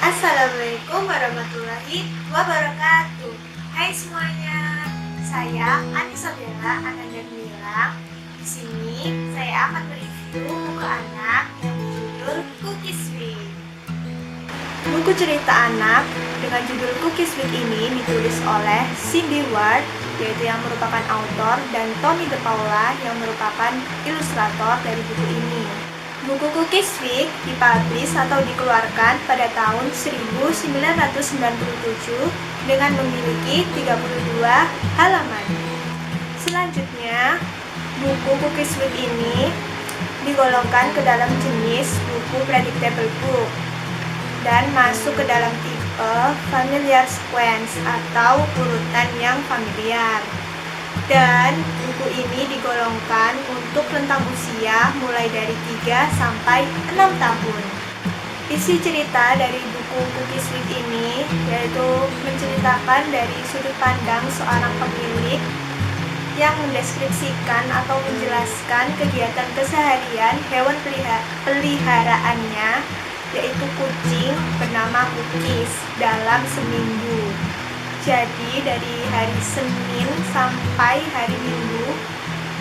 Assalamualaikum warahmatullahi wabarakatuh. Hai semuanya, saya Anissa Bella Ananda Gemilang. Di sini saya akan mereview buku anak yang berjudul Cookie Sweet. Buku cerita anak dengan judul Cookie Sweet ini ditulis oleh Cindy Ward, yaitu yang merupakan autor, dan Tony De Paula yang merupakan ilustrator dari buku ini. Buku Cookie Sweet dipublish atau dikeluarkan pada tahun 1997 dengan memiliki 32 halaman. Selanjutnya, buku Cookie Sweet ini digolongkan ke dalam jenis buku predictable book dan masuk ke dalam tipe familiar sequence atau urutan yang familiar. Dan buku ini digolongkan untuk rentang usia mulai dari 3 sampai 6 tahun. Isi cerita dari buku Cookie Sweet ini yaitu menceritakan dari sudut pandang seorang pemilik yang mendeskripsikan atau menjelaskan kegiatan keseharian hewan peliharaannya, yaitu kucing bernama Cookies, dalam seminggu. Jadi dari hari Senin sampai hari Minggu,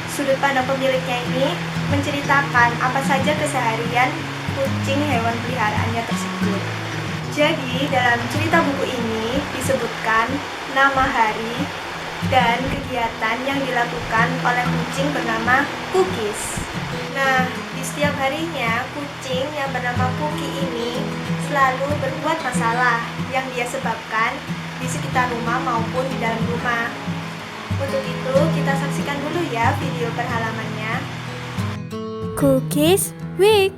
sudut pandang pemiliknya ini menceritakan apa saja keseharian kucing hewan peliharaannya tersebut. Jadi dalam cerita buku ini disebutkan nama hari dan kegiatan yang dilakukan oleh kucing bernama Cookies. Nah, di setiap harinya kucing yang bernama Cookie ini selalu berbuat masalah yang dia sebabkan di sekitar rumah maupun di dalam rumah. Untuk itu, kita saksikan dulu ya video per halamannya. Cookies Week.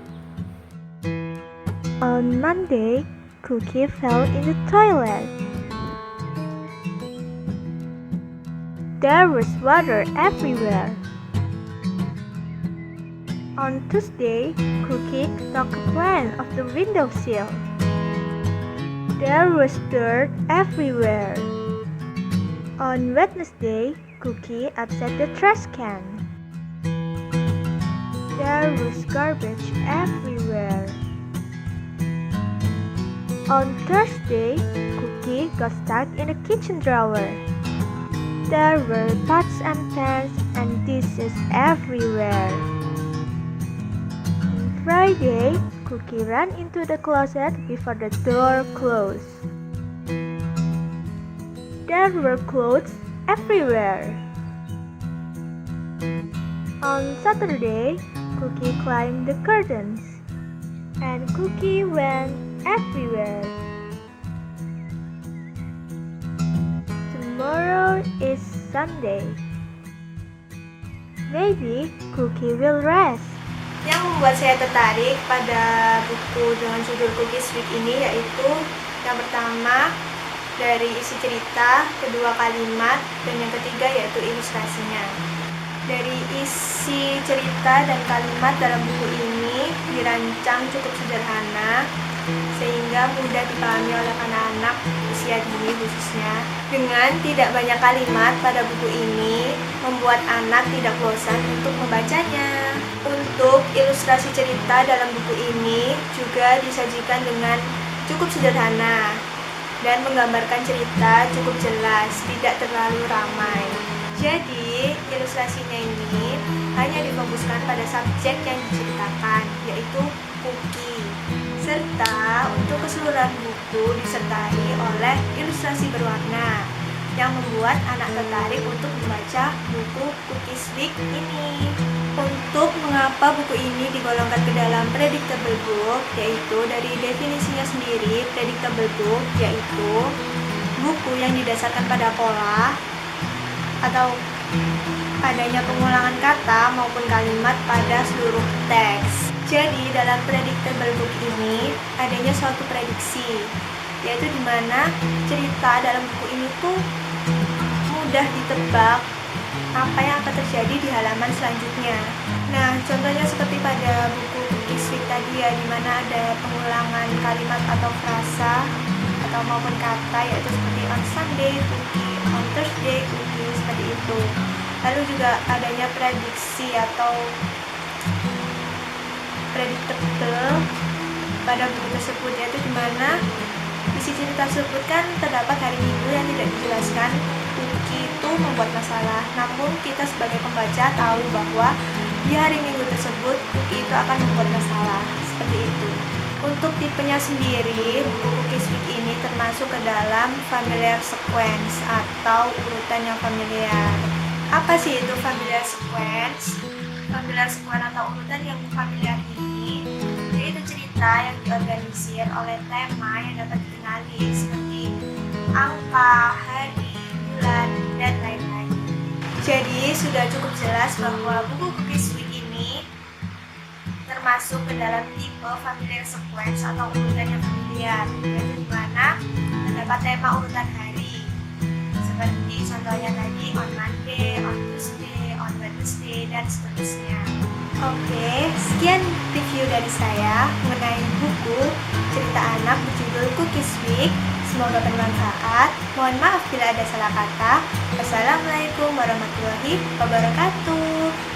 On Monday, Cookie fell in the toilet. There was water everywhere. On Tuesday, Cookie knocked a plant off the windowsill. There was dirt everywhere. On Wednesday, Cookie upset the trash can. There was garbage everywhere. On Thursday, Cookie got stuck in a kitchen drawer. There were pots and pans and dishes everywhere. On Friday, Cookie ran into the closet before the door closed. There were clothes everywhere. On Saturday, Cookie climbed the curtains, and Cookie went everywhere. Tomorrow is Sunday. Maybe Cookie will rest. Yang membuat saya tertarik pada buku dengan judul Cookie Sweet ini yaitu yang pertama dari isi cerita, kedua kalimat, dan yang ketiga yaitu ilustrasinya. Dari isi cerita dan kalimat dalam buku ini dirancang cukup sederhana sehingga mudah dipahami oleh anak-anak usia dini khususnya. Dengan tidak banyak kalimat pada buku ini membuat anak tidak bosan untuk membacanya. Untuk ilustrasi cerita dalam buku ini juga disajikan dengan cukup sederhana dan menggambarkan cerita cukup jelas, tidak terlalu ramai. Jadi, ilustrasinya ini hanya difokuskan pada subjek yang diceritakan, yaitu Cookie. Serta untuk keseluruhan buku disertai oleh ilustrasi berwarna yang membuat anak tertarik untuk membaca buku Cookie Sweet ini. Untuk mengapa buku ini digolongkan ke dalam predictable book, yaitu dari definisinya sendiri, predictable book yaitu buku yang didasarkan pada pola atau adanya pengulangan kata maupun kalimat pada seluruh teks. Jadi dalam predictable book ini adanya suatu prediksi, yaitu dimana cerita dalam buku ini tuh mudah ditebak apa yang akan terjadi di halaman selanjutnya. Nah, contohnya seperti pada buku Cookie Sweet tadi ya, dimana ada pengulangan kalimat atau frasa atau maupun kata, yaitu seperti on Sunday, Cookie, on Thursday, Cookie, seperti itu. Lalu juga adanya prediksi atau predictable pada buku tersebut, yaitu dimana Isi cerita tersebut kan terdapat hari Minggu yang tidak dijelaskan. Cookie itu membuat masalah, namun kita sebagai pembaca tahu bahwa di hari Minggu tersebut Cookie itu akan membuat masalah. Seperti itu. Untuk tipenya sendiri, buku Cookies Week ini termasuk ke dalam familiar sequence atau urutan yang familiar. Apa sih itu familiar sequence? Familiar sequence atau urutan yang familiar ini yaitu cerita yang diorganisir oleh tema yang dapat dikenali seperti angka, hari, bulan, dan lain-lain. Jadi sudah cukup jelas bahwa buku Cookies Week ini termasuk ke dalam tipe familiar sequence atau urutan yang familiar, yaitu di mana terdapat tema urutan hari seperti contohnya tadi on Monday, on Tuesday, on Wednesday, dan seterusnya. Oke, sekian review dari saya mengenai buku cerita anak berjudul Cookies Week. Semoga bermanfaat. Mohon maaf bila ada salah kata. Wassalamualaikum warahmatullahi wabarakatuh.